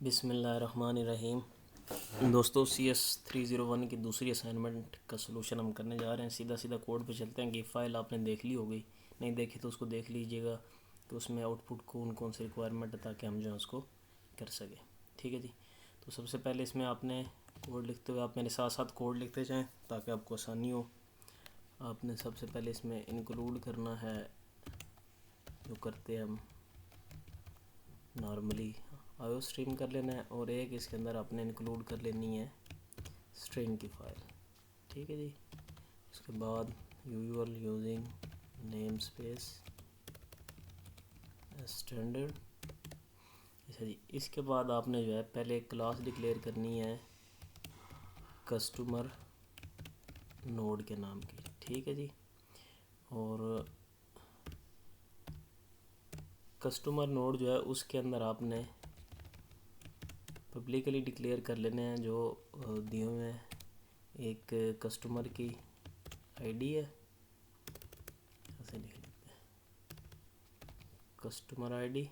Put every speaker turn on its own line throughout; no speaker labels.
बिस्मिल्लाहिर्रहमानिर्रहीम। दोस्तों CS301 की दूसरी असाइनमेंट का सलूशन हम करने जा रहे हैं। सीधा सीधा कोड पे चलते हैं कि फ़ाइल आपने देख ली होगी, नहीं देखी तो उसको देख लीजिएगा कि उसमें आउटपुट कौन कौन सी रिक्वायरमेंट है ताकि हम जो है उसको कर सकें। ठीक है जी। तो सबसे पहले इसमें आपने कोड लिखते हुए आप मेरे साथ साथ कोड लिखते जाएँ ताकि आपको आसानी हो। आपने सबसे पहले इसमें इंक्लूड करना है, जो करते हैं हम नॉर्मली आयो स्ट्रीम कर लेना है, और एक इसके अंदर आपने इंक्लूड कर लेनी है स्ट्रिंग की फ़ाइल। ठीक है जी। उसके बाद usual using name space standard. अच्छा जी। इसके बाद आपने जो है पहले एक क्लास डिक्लेयर करनी है कस्टमर नोड के नाम की। ठीक है जी। और कस्टमर नोड जो है उसके अंदर आपने पब्लिकली डिक्लेयर कर लेने हैं जो दिए हुए हैं। एक कस्टमर की आईडी है, ऐसे लिख लेते हैं कस्टमर आईडी।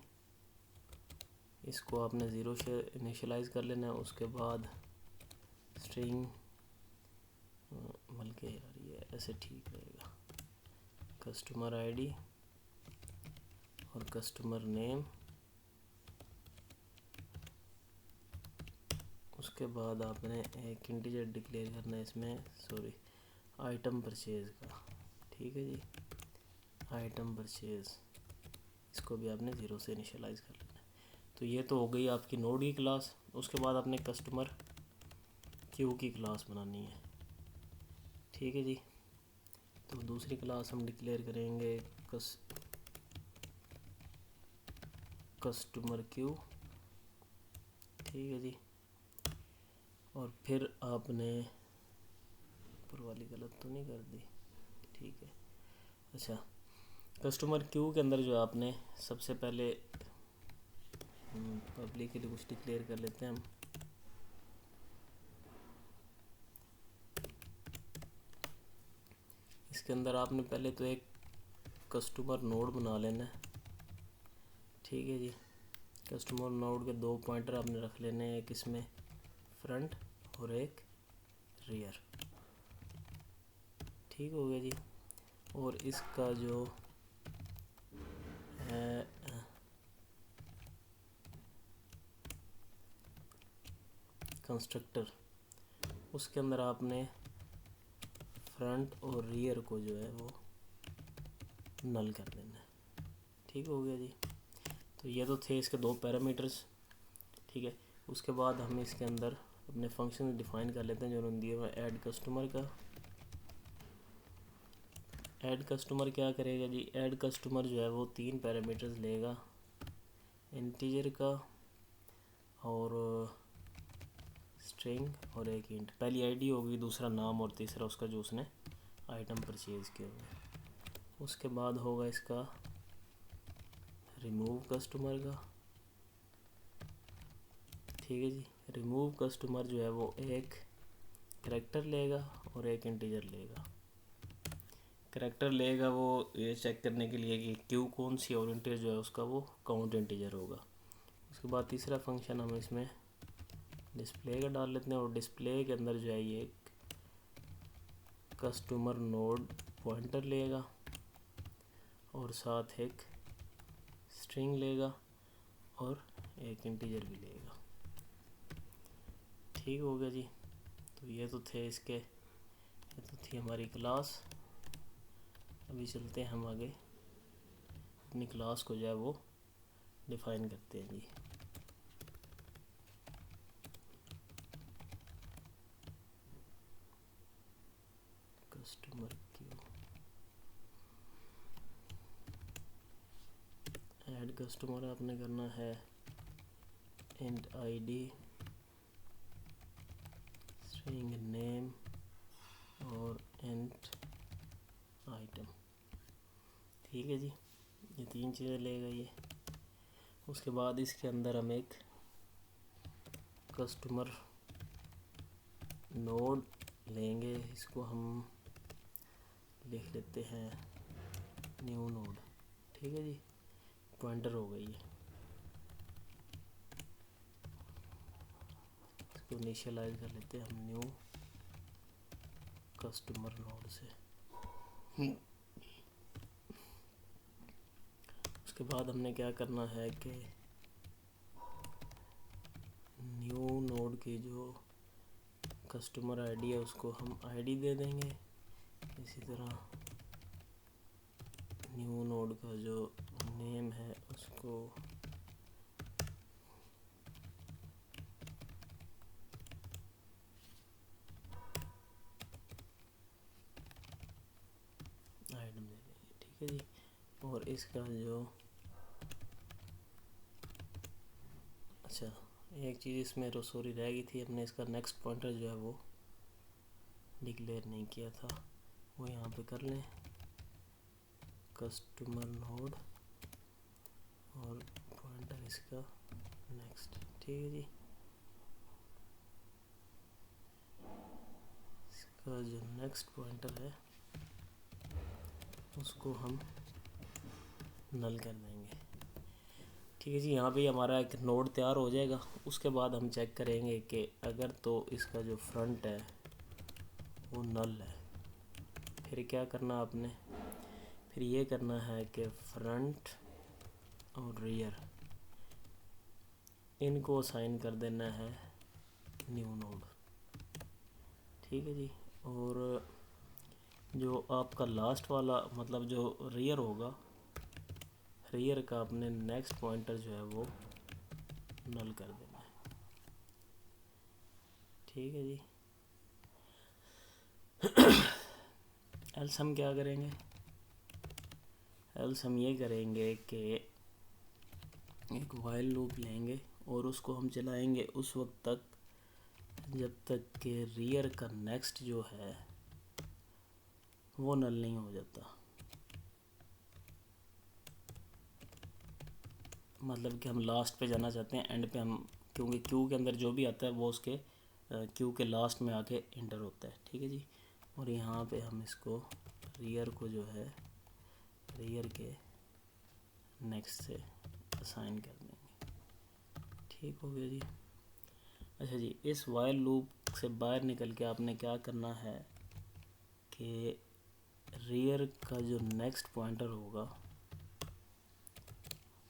इसको आपने 0 से इनिशियलाइज़ कर लेना है। उसके बाद स्ट्रिंग, बल्कि यार ये ऐसे ठीक रहेगा, कस्टमर आईडी और कस्टमर नेम। उसके बाद आपने एक इंटीजर डिक्लेयर करना है इसमें, सॉरी, आइटम परचेज़ का। ठीक है जी। आइटम परचेज़, इसको भी आपने 0 से इनिशियलाइज़ कर लेना है। तो ये तो हो गई आपकी नोड की क्लास। उसके बाद आपने कस्टमर क्यू की क्लास बनानी है। ठीक है जी। तो दूसरी क्लास हम डिक्लेयर करेंगे कस्टमर क्यू। ठीक है जी। और फिर आपने ऊपर वाली गलत तो नहीं कर दी? ठीक है। अच्छा, कस्टमर क्यू के अंदर जो आपने सबसे पहले पब्लिक के लिए कुछ डिक्लेयर कर लेते हैं हम। इसके अंदर आपने पहले तो एक कस्टमर नोड बना लेना है। ठीक है जी। कस्टमर नोड के 2 पॉइंटर आपने रख लेने हैं, एक इसमें फ्रंट और एक रियर। ठीक हो गया जी। और इसका जो है कंस्ट्रक्टर, उसके अंदर आपने फ्रंट और रियर को जो है वो नल कर देना है। ठीक हो गया जी। तो ये तो थे इसके 2 पैरामीटर्स। ठीक है। उसके बाद हम इसके अंदर अपने फंक्शन डिफाइन कर लेते हैं जो उन्होंने दिया हुआ है। ऐड कस्टमर का, ऐड कस्टमर क्या करेगा जी? ऐड कस्टमर जो है वो 3 पैरामीटर्स लेगा, इंटीजर का और स्ट्रिंग और एक इंट। पहली आईडी होगी, दूसरा नाम और तीसरा उसका जो उसने आइटम परचेज़ किया होगा। उसके बाद होगा इसका रिमूव कस्टमर का। ठीक है जी। रिमूव कस्टमर जो है वो एक करैक्टर लेगा और एक इंटीजर लेगा। करैक्टर लेगा वो ये चेक करने के लिए कि क्यू कौन सी, और इंटीजर जो है उसका वो काउंट इंटीजर होगा। उसके बाद तीसरा फंक्शन हम इसमें डिस्प्ले का डाल लेते हैं, और डिस्प्ले के अंदर जो है ये कस्टमर नोड पॉइंटर लेगा और साथ एक स्ट्रिंग लेगा और एक इंटीजर भी लेगा। ठीक हो गया जी। तो ये तो थे इसके, ये तो थी हमारी क्लास। अभी चलते हैं हम आगे, अपनी क्लास को जो है वो डिफाइन करते हैं जी। कस्टमर क्यू, ऐड कस्टमर आपने करना है इंट आईडी, स्ट्रिंग नेम और इंट आइटम। ठीक है जी। ये 3 चीज़ें लेगा ये। उसके बाद इसके अंदर हम एक कस्टमर नोड लेंगे, इसको हम लिख लेते हैं न्यू नोड। ठीक है जी। पॉइंटर हो गई है। इसको इनिशियलाइज कर लेते हैं हम न्यू कस्टमर नोड से। उसके बाद हमने क्या करना है कि न्यू नोड की जो कस्टमर आईडी है उसको हम आईडी दे देंगे। इसी तरह न्यू नोड का जो नेम है उसको आइटम दे देंगे, ठीक है जी। और इसका जो अच्छा एक चीज़ इसमें रसोरी रह गई थी, हमने इसका नेक्स्ट पॉइंटर जो है वो डिक्लेयर नहीं किया था, वो यहाँ पे कर लें कस्टमर नोड और पॉइंटर इसका नेक्स्ट, ठीक है जी। इसका जो नेक्स्ट पॉइंटर है उसको हम नल कर देंगे, ठीक है जी। यहाँ पे हमारा एक नोड तैयार हो जाएगा। उसके बाद हम चेक करेंगे कि अगर तो इसका जो फ्रंट है वो नल है, फिर क्या करना आपने, फिर ये करना है कि फ्रंट और रियर इनको असाइन कर देना है न्यू नोड, ठीक है जी। और जो आपका लास्ट वाला मतलब जो रियर होगा, रियर का अपने नेक्स्ट पॉइंटर जो है वो नल कर देना है, ठीक है जी। एल्स हम क्या करेंगे, एल्स हम ये करेंगे कि एक वाइल लूप लेंगे और उसको हम चलाएंगे उस वक्त तक जब तक कि रियर का नेक्स्ट जो है वो नल नहीं हो जाता। मतलब कि हम लास्ट पे जाना चाहते हैं, एंड पे हम, क्योंकि क्यू के अंदर जो भी आता है वो उसके क्यू के लास्ट में आके इंटर होता है, ठीक है जी। और यहाँ पे हम इसको रियर को जो है रियर के नेक्स्ट से असाइन कर देंगे, ठीक हो गया जी। अच्छा जी, इस वाइल लूप से बाहर निकल के आपने क्या करना है कि रियर का जो नेक्स्ट पॉइंटर होगा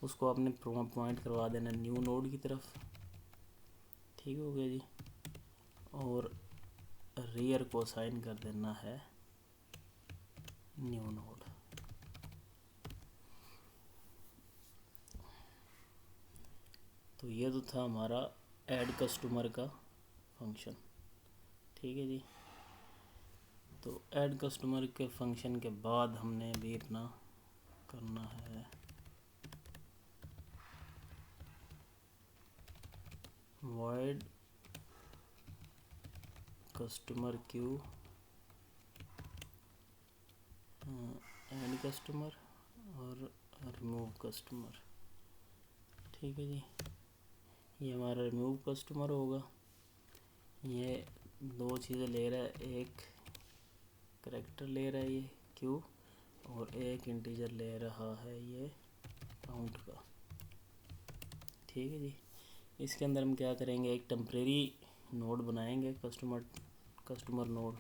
उसको आपने पॉइंट करवा देना न्यू नोड की तरफ, ठीक हो गया जी। और रियर को असाइन कर देना है न्यू नोड। तो ये तो था हमारा ऐड कस्टमर का फंक्शन, ठीक है जी। तो ऐड कस्टमर के फंक्शन के बाद हमने भी अपना करना है void customer Q add customer और रिमूव कस्टमर, ठीक है जी। ये हमारा रिमूव कस्टमर होगा। ये दो चीज़ें ले रहा है, एक करैक्टर ले रहा है ये क्यू, और एक इंटीजर ले रहा है ये काउंट का, ठीक है जी। इसके अंदर हम क्या करेंगे, एक टेम्परेरी नोड बनाएंगे कस्टमर नोड,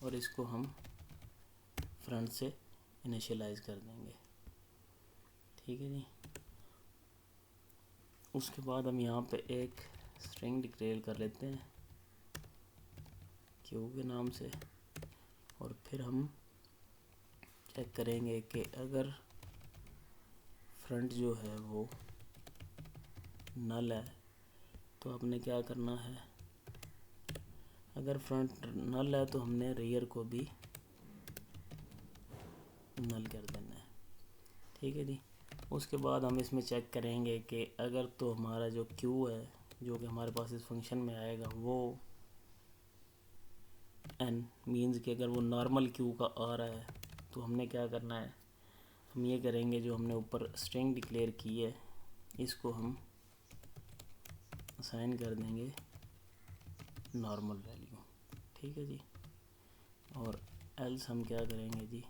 और इसको हम फ्रंट से इनिशियलाइज कर देंगे, ठीक है जी। उसके बाद हम यहाँ पे एक स्ट्रिंग डिक्लेयर कर लेते हैं क्यू के नाम से, और फिर हम चेक करेंगे कि अगर फ्रंट जो है वो नल है तो आपने क्या करना है, अगर फ्रंट नल है तो हमने रियर को भी नल कर देना है, ठीक है जी। उसके बाद हम इसमें चेक करेंगे कि अगर तो हमारा जो क्यू है जो कि हमारे पास इस फंक्शन में आएगा वो एन मीन्स कि अगर वो नॉर्मल क्यू का आ रहा है तो हमने क्या करना है, हम ये करेंगे जो हमने ऊपर स्ट्रिंग डिक्लेयर की है इसको हम असाइन कर देंगे नॉर्मल वैल्यू, ठीक है जी। और एल्स हम क्या करेंगे जी,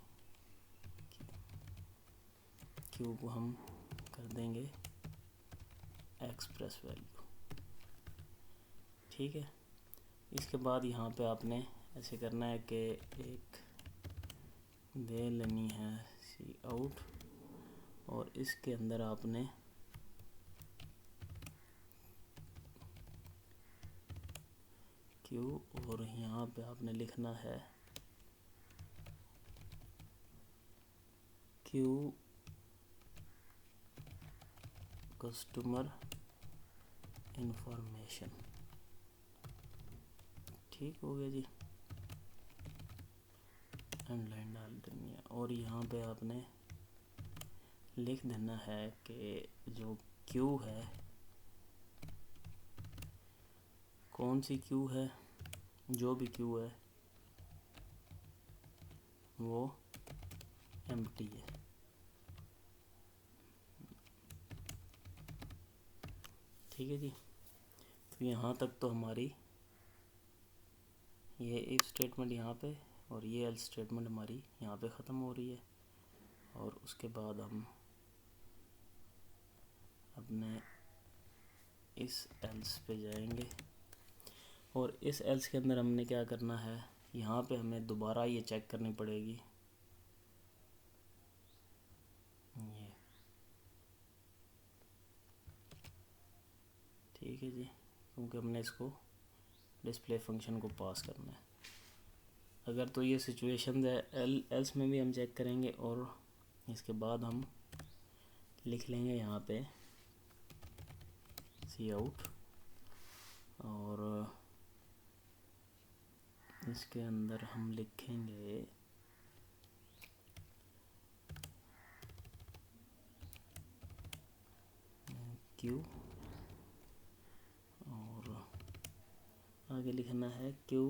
क्यू को हम कर देंगे एक्सप्रेस वैल्यू। ठीक है, इसके बाद यहाँ पे आपने ऐसे करना है कि एक दे लेनी है सी आउट, और इसके अंदर आपने क्यू, और यहाँ पे आपने लिखना है क्यू कस्टमर इंफॉर्मेशन। ठीक हो गया जी, एंड लाइन डाल देनी है, और यहाँ पे आपने लिख देना है कि जो क्यू है, कौन सी क्यू है, जो भी क्यू है वो एम्प्टी है। ठीक है जी, तो यहाँ तक तो हमारी ये इफ स्टेटमेंट यहाँ पे और ये एल्स स्टेटमेंट हमारी यहाँ पे ख़त्म हो रही है। और उसके बाद हम अपने इस एल्स पे जाएंगे, और इस एल्स के अंदर हमने क्या करना है, यहाँ पे हमें दोबारा ये चेक करनी पड़ेगी ये। ठीक है जी, क्योंकि हमने इसको डिस्प्ले फंक्शन को पास करना है। अगर तो ये सिचुएशन है, एल्स में भी हम चेक करेंगे, और इसके बाद हम लिख लेंगे यहाँ पे सी आउट, और इसके अंदर हम लिखेंगे क्यू, और आगे लिखना है क्यू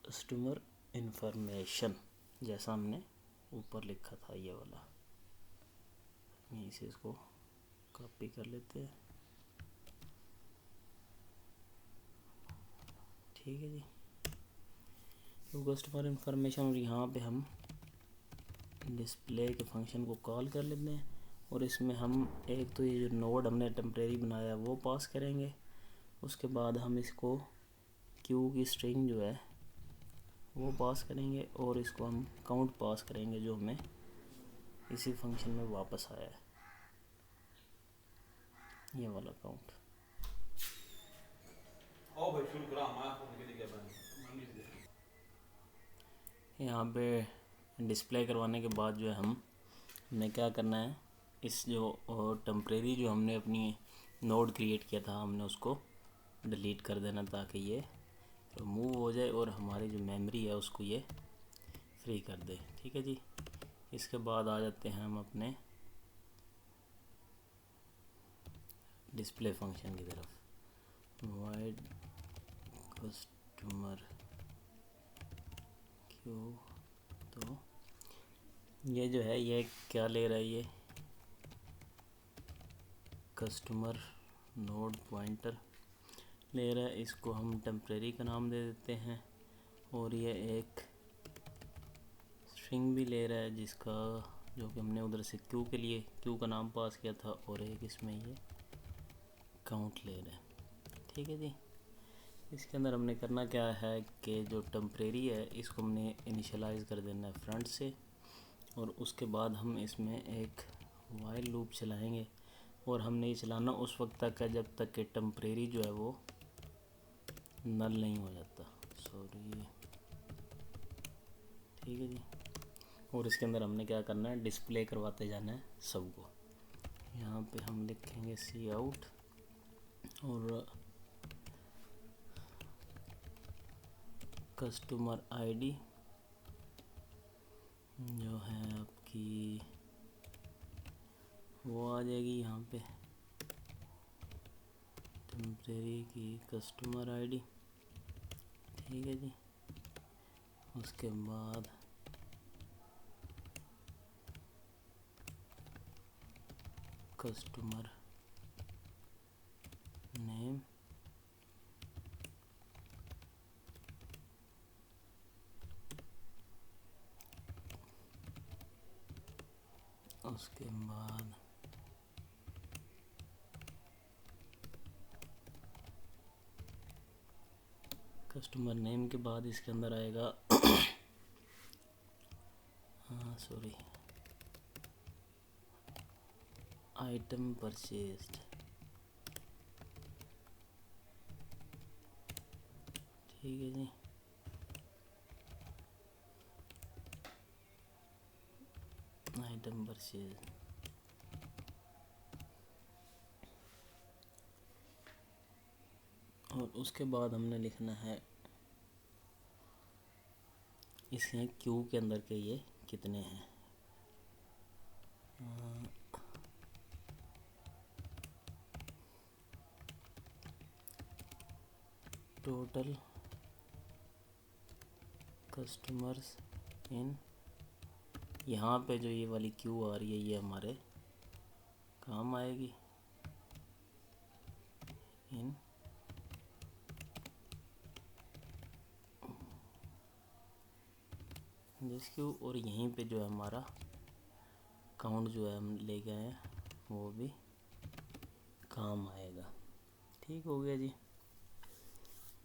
कस्टमर इंफॉर्मेशन, जैसा हमने ऊपर लिखा था ये वाला। यहीं से इसको कॉपी कर लेते हैं। ठीक है जी, तो कस्टमर इंफॉर्मेशन, और यहाँ पे हम डिस्प्ले के फंक्शन को कॉल कर लेते हैं, और इसमें हम एक तो ये जो नोड हमने टेम्परेरी बनाया वो पास करेंगे। उसके बाद हम इसको क्यू की स्ट्रिंग जो है वो पास करेंगे, और इसको हम काउंट पास करेंगे जो हमें इसी फंक्शन में वापस आया है, ये वाला काउंट। यहाँ पे डिस्प्ले करवाने के बाद जो है हमने क्या करना है, इस जो टेम्परेरी जो हमने अपनी नोड क्रिएट किया था हमने उसको डिलीट कर देना, ताकि ये रिमूव हो जाए और हमारी जो मेमोरी है उसको ये फ्री कर दे। ठीक है जी, इसके बाद आ जाते हैं हम अपने डिस्प्ले फंक्शन की तरफ। वाइड कस्टमर क्यू, तो ये जो है ये क्या ले रहा है, ये कस्टमर नोड पॉइंटर ले रहा है, इसको हम टेम्परेरी का नाम दे देते हैं, और ये एक स्ट्रिंग भी ले रहा है जिसका जो कि हमने उधर से क्यू के लिए क्यू का नाम पास किया था, और एक इसमें ये काउंट ले रहा है। ठीक है जी, इसके अंदर हमने करना क्या है कि जो टेम्परेरी है इसको हमने इनिशियलाइज़ कर देना है फ्रंट से, और उसके बाद हम इसमें एक वाइल लूप चलाएंगे, और हमने ये चलाना उस वक्त तक है जब तक कि टेम्परेरी जो है वो नल नहीं हो जाता। सॉरी, ठीक है जी, और इसके अंदर हमने क्या करना है, डिस्प्ले करवाते जाना है सबको। यहाँ पे हम लिखेंगे सी आउट, और कस्टमर आईडी जो है आपकी वो आ जाएगी यहाँ पे, टेम्परेरी की कस्टमर आईडी। ठीक है जी, उसके बाद कस्टमर नेम, उसके बाद कस्टमर नेम के बाद इसके अंदर आएगा हाँ सॉरी, आइटम परचेज्ड। ठीक है जी, आइटम परचेज। और उसके बाद हमने लिखना है इसमें क्यू के अंदर के ये कितने हैं। टोटल कस्टमर्स इन, यहाँ पे जो ये वाली क्यू आ रही है ये हमारे काम आएगी, इन दिस क्यू। और यहीं पे जो है हमारा काउंट जो है हम ले गए हैं वो भी काम आएगा। ठीक हो गया जी।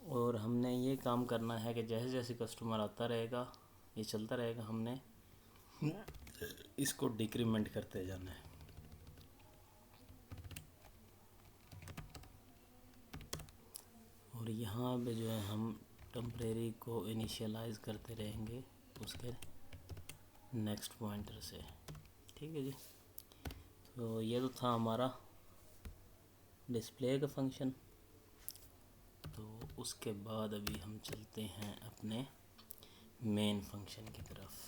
और हमने ये काम करना है कि जैसे जैसे कस्टमर आता रहेगा ये चलता रहेगा, हमने इसको डिक्रीमेंट करते जाना है। और यहाँ पे जो है हम टेम्परेरी को इनिशियलाइज करते रहेंगे उसके नेक्स्ट पॉइंटर से। ठीक है जी। तो ये तो था हमारा डिस्प्ले का फंक्शन। तो उसके बाद अभी हम चलते हैं अपने मेन फंक्शन की तरफ।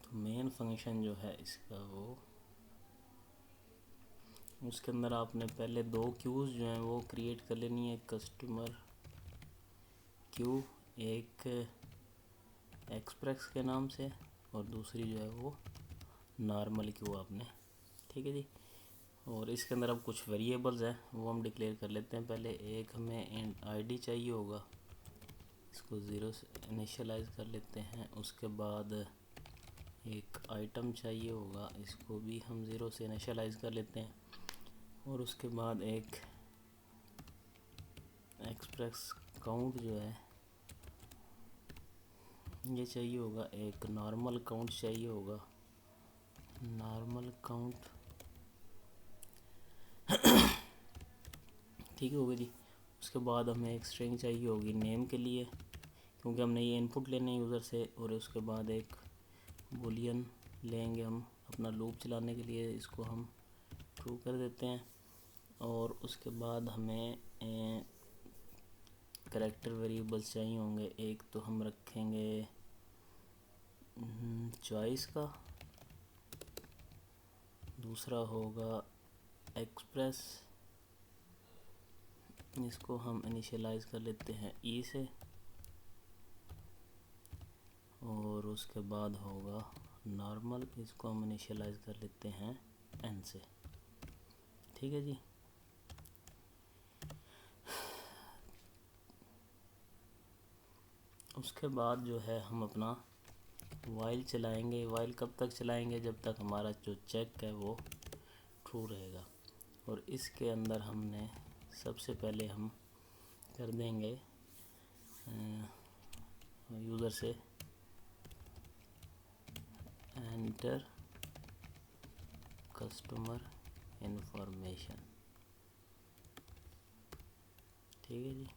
तो मेन फंक्शन जो है इसका वो, उसके अंदर आपने पहले दो क्यूज़ जो हैं वो क्रिएट कर लेनी है। कस्टमर क्यू एक एक्सप्रेस के नाम से और दूसरी जो है वो नॉर्मल क्यू आपने। ठीक है जी। और इसके अंदर अब कुछ वेरिएबल्स हैं वो हम डिक्लेयर कर लेते हैं। पहले एक हमें आईडी चाहिए होगा, इसको 0 से इनिशियलाइज कर लेते हैं। उसके बाद एक आइटम चाहिए होगा, इसको भी हम 0 से इनिशियलाइज कर लेते हैं। और उसके बाद एक एक्सप्रेस काउंट जो है ये चाहिए होगा, एक नॉर्मल काउंट चाहिए होगा, नॉर्मल काउंट। ठीक है, होगी जी। उसके बाद हमें एक स्ट्रिंग चाहिए होगी नेम के लिए, क्योंकि हमने ये इनपुट लेने यूज़र से। और उसके बाद एक बूलियन लेंगे हम अपना लूप चलाने के लिए, इसको हम ट्रू कर देते हैं। और उसके बाद हमें कैरेक्टर वेरिएबल्स चाहिए होंगे। एक तो हम रखेंगे चॉइस का, दूसरा होगा एक्सप्रेस, इसको हम इनिशियलाइज कर लेते हैं ई से। और उसके बाद होगा नॉर्मल, इसको हम इनिशियलाइज कर लेते हैं एन से। ठीक है जी। उसके बाद जो है हम अपना वाइल चलाएंगे। वाइल कब तक चलाएंगे? जब तक हमारा जो चेक है वो ट्रू रहेगा। और इसके अंदर हमने सबसे पहले हम कर देंगे यूज़र से एंटर कस्टमर इंफॉर्मेशन। ठीक है जी।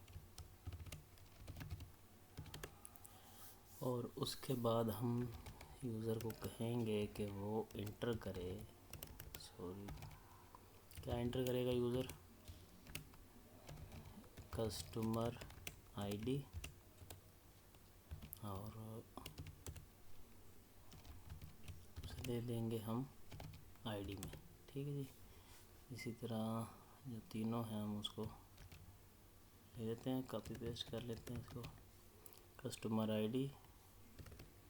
और उसके बाद हम यूज़र को कहेंगे कि वो इंटर करे, सॉरी क्या इंटर करेगा यूज़र? कस्टमर आईडी और उसे दे देंगे हम आईडी में। ठीक है जी। इसी तरह जो तीनों हैं हम उसको ले लेते हैं, कॉपी पेस्ट कर लेते हैं इसको। कस्टमर आईडी,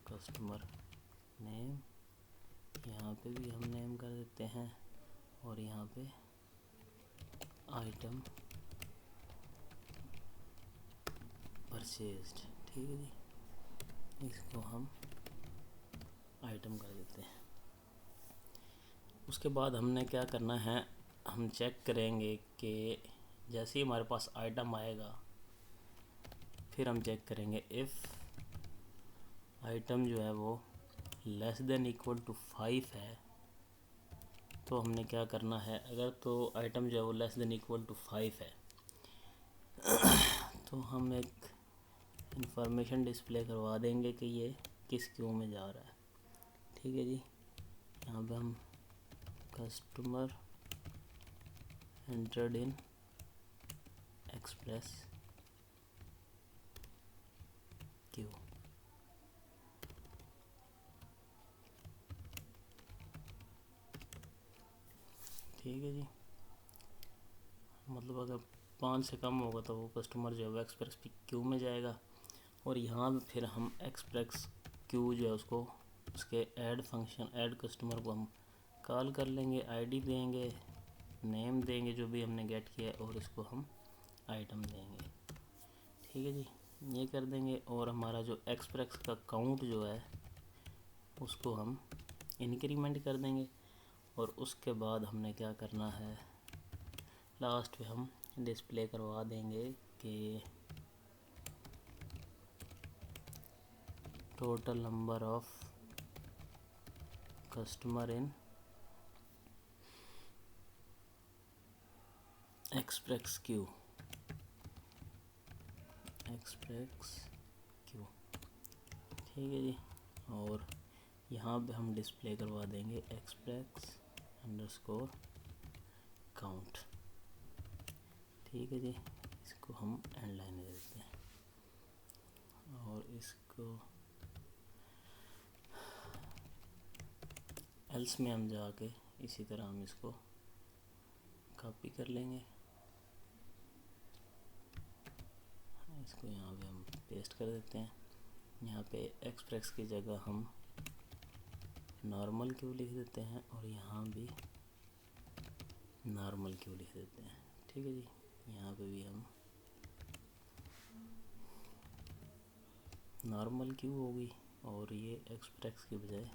कस्टमर नेम, यहाँ पे भी हम नेम कर देते हैं। और यहाँ पे आइटम परचेज्ड। ठीक है जी। इसको हम आइटम कर देते हैं। उसके बाद हमने क्या करना है, हम चेक करेंगे कि जैसे ही हमारे पास आइटम आएगा फिर हम चेक करेंगे इफ़ आइटम जो है वो लेस देन इक्वल टू 5 है तो हमने क्या करना है। अगर तो आइटम जो है वो लेस देन इक्वल टू 5 है तो हम एक इंफॉर्मेशन डिस्प्ले करवा देंगे कि ये किस क्यू में जा रहा है। ठीक है जी, यहाँ पे हम customer entered Inn Express Q. ठीक है जी, मतलब अगर 5 से कम होगा तो वो कस्टमर जो है वो एक्सप्रेस क्यू में जाएगा। और यहाँ पे फिर हम एक्सप्रेस क्यू जो है उसको उसके ऐड फंक्शन ऐड कस्टमर को हम कॉल कर लेंगे, आईडी देंगे, नेम देंगे जो भी हमने गेट किया है और इसको हम आइटम देंगे। ठीक है जी, ये कर देंगे। और हमारा जो एक्सप्रेस का काउंट जो है उसको हम इंक्रीमेंट कर देंगे। और उसके बाद हमने क्या करना है, लास्ट पे हम डिस्प्ले करवा देंगे कि total number of customer Inn Express Q. ठीक है जी, और यहाँ पे हम डिस्प्ले करवा देंगे एक्सप्रेस अंडरस्कोर काउंट। ठीक है जी, इसको हम एंड लाइन दे देते हैं और इसको एल्स में हम जाके इसी तरह हम इसको कॉपी कर लेंगे। इसको यहाँ पे हम पेस्ट कर देते हैं। यहाँ पे एक्सप्रेस की जगह हम नॉर्मल क्यू लिख देते हैं और यहाँ भी नॉर्मल क्यू लिख देते हैं। ठीक है जी, यहाँ पे भी हम नॉर्मल क्यू होगी और ये एक्सप्रेस की बजाय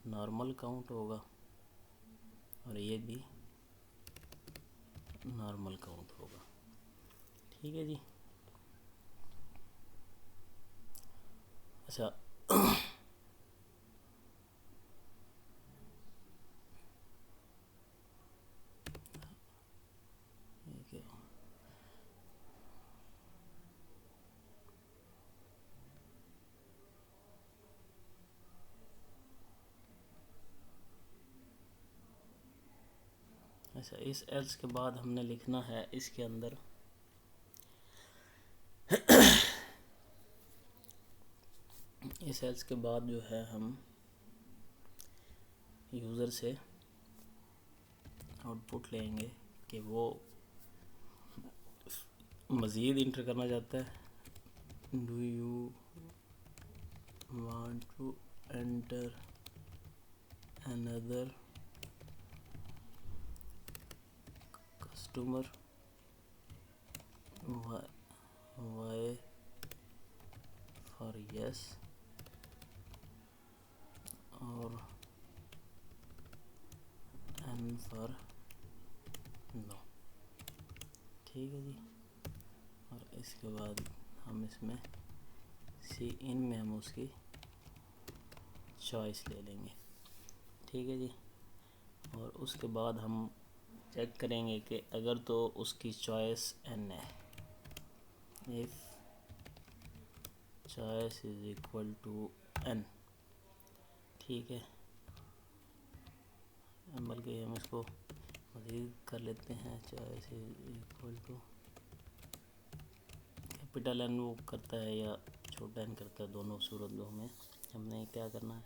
नॉर्मल काउंट होगा और ये भी नॉर्मल काउंट होगा। ठीक है जी, अच्छा ये क्या अच्छा, इस एल्स के बाद हमने लिखना है इसके अंदर इस एल्स के बाद जो है हम यूज़र से आउटपुट लेंगे कि वो मज़ीद इंटर करना चाहता है। Do you want to enter another customer, Y for yes or N for no. ठीक है जी, और इसके बाद हम इसमें सी इन में हम उसकी चॉइस ले लेंगे। ठीक है जी, और उसके बाद हम चेक करेंगे कि अगर तो उसकी चॉइस एन है, if choice is equal to N. ठीक है, बल्कि हम इसको मज़ीद कर लेते हैं, choice is equal to capital N वो करता है या छोटा एन करता है, दोनों सूरतों में हमने क्या करना है।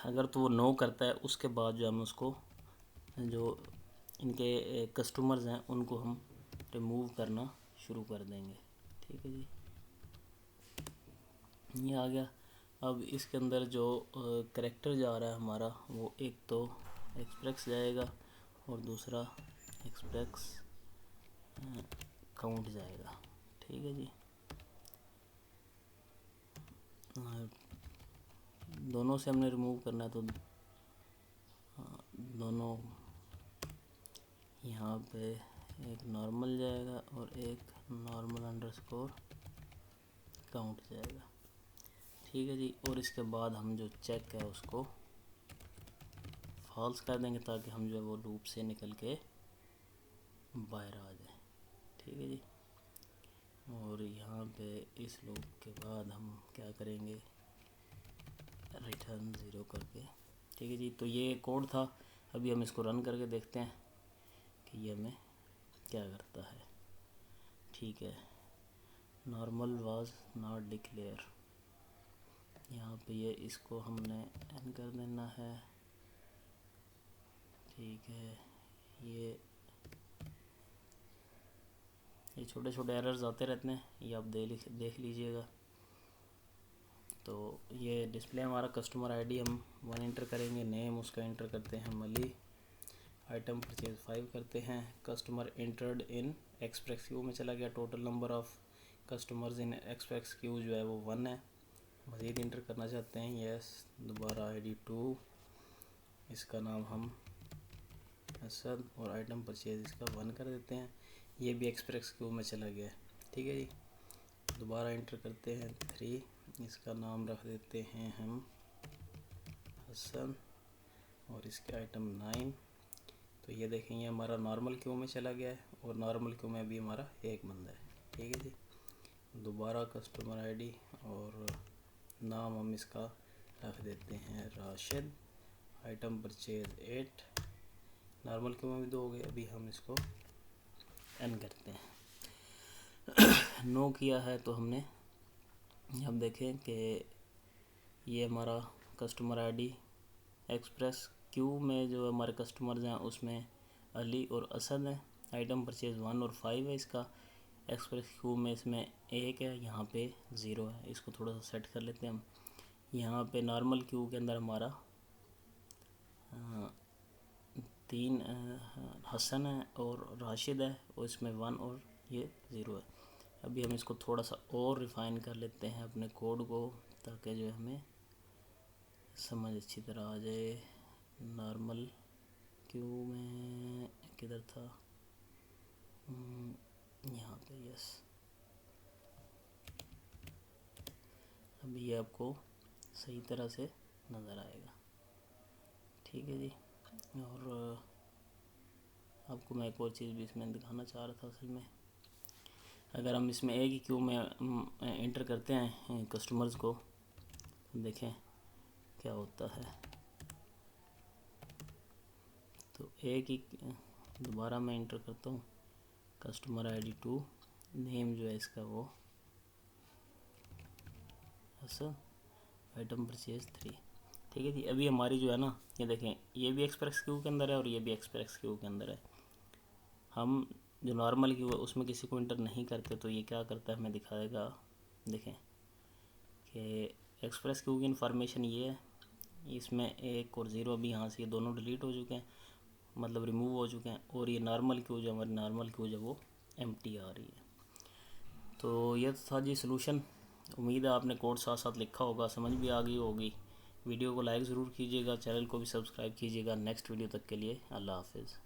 अगर तो वो नो करता है उसके बाद जो हम उसको जो इनके कस्टमर्स हैं उनको हम रिमूव करना शुरू कर देंगे। ठीक है जी, ये आ गया। अब इसके अंदर जो करेक्टर जा रहा है हमारा वो एक तो एक्सप्रेस जाएगा और दूसरा एक्सप्रेस काउंट जाएगा। ठीक है जी, दोनों से हमने रिमूव करना है तो दोनों यहाँ पे एक नॉर्मल जाएगा और एक नॉर्मल अंडरस्कोर काउंट जाएगा। ठीक है जी। और इसके बाद हम जो चेक है उसको फॉल्स कर देंगे ताकि हम जो है वो लूप से निकल के बाहर आ जाए। ठीक है जी। और यहाँ पे इस लूप के बाद हम क्या करेंगे, रिटर्न 0 करके। ठीक है जी। तो ये कोड था, अभी हम इसको रन करके देखते हैं कि ये हमें क्या करता है। ठीक है, नॉर्मल वाज नॉट डिक्लेयर, यहाँ पे ये इसको हमने एन कर देना है। ठीक है, ये छोटे छोटे एरर्स आते रहते हैं, ये आप देख लीजिएगा। तो ये डिस्प्ले हमारा कस्टमर आईडी हम 1 इंटर करेंगे, नेम उसका इंटर करते हैं अली, आइटम परचेज 5 करते हैं, customer entered Inn Express Q में चला गया, total number of customers Inn Express Q जो है वो 1 है। मज़ीद इंटर करना चाहते हैं, यस, दोबारा आईडी 2, इसका नाम हम असद और आइटम परचेज इसका 1 कर देते हैं। ये भी एक्सप्रेस क्यू में चला गया। ठीक है जी। दोबारा इंटर करते हैं 3, इसका नाम रख देते हैं हम हसन और इसके आइटम 9। तो ये देखेंगे हमारा नॉर्मल क्यू में चला गया है और नॉर्मल क्यू में भी हमारा एक बंदा है। ठीक है जी। दोबारा कस्टमर आईडी और नाम हम इसका रख देते हैं Rashid, item purchase 8, normal Q में भी 2 हो गए। अभी हम इसको एन करते हैं। नो किया है तो हमने, अब देखें कि ये हमारा कस्टमर आईडी एक्सप्रेस क्यू में जो हमारे कस्टमर्स हैं उसमें अली और असद हैं, आइटम परचेज 1 और 5 है इसका। एक्सप्रेस क्यू में इसमें 1 है, यहाँ पे 0 है। इसको थोड़ा सा सेट कर लेते हैं हम। यहाँ पे नॉर्मल क्यू के अंदर हमारा 3 हसन है और राशिद है और इसमें 1 और ये 0 है। अभी हम इसको थोड़ा सा और रिफ़ाइन कर लेते हैं अपने कोड को, ताकि जो हमें समझ अच्छी तरह आ जाए। नॉर्मल क्यू में किधर था, यहाँ पे, यस। अभी ये आपको सही तरह से नज़र आएगा। ठीक है जी। और आपको मैं एक और चीज़ भी इसमें दिखाना चाह रहा था। असल में अगर हम इसमें एक ही क्यू में इंटर करते हैं कस्टमर्स को, देखें क्या होता है। तो एक ही, दोबारा मैं इंटर करता हूँ कस्टमर आईडी 2, नेम जो है इसका वो अच्छा, आइटम परचेज 3। ठीक है जी। अभी हमारी जो है ना, ये देखें, ये भी एक्सप्रेस क्यू के अंदर है और ये भी एक्सप्रेस क्यू के अंदर है। हम जो नॉर्मल क्यू है उसमें किसी को इंटर नहीं करते तो ये क्या करता है, हमें दिखाएगा। देखें कि एक्सप्रेस क्यू की इन्फॉर्मेशन ये है, इसमें 1 और 0 अभी यहाँ से ये दोनों डिलीट हो चुके हैं, मतलब रिमूव हो चुके हैं। और ये नॉर्मल क्यू जो हमारी नॉर्मल क्यू जो वो एम्प्टी आ रही है। तो ये था जी सलूशन। उम्मीद है आपने कोड साथ साथ लिखा होगा, समझ भी आ गई होगी। वीडियो को लाइक ज़रूर कीजिएगा, चैनल को भी सब्सक्राइब कीजिएगा। नेक्स्ट वीडियो तक के लिए अल्लाह हाफिज़।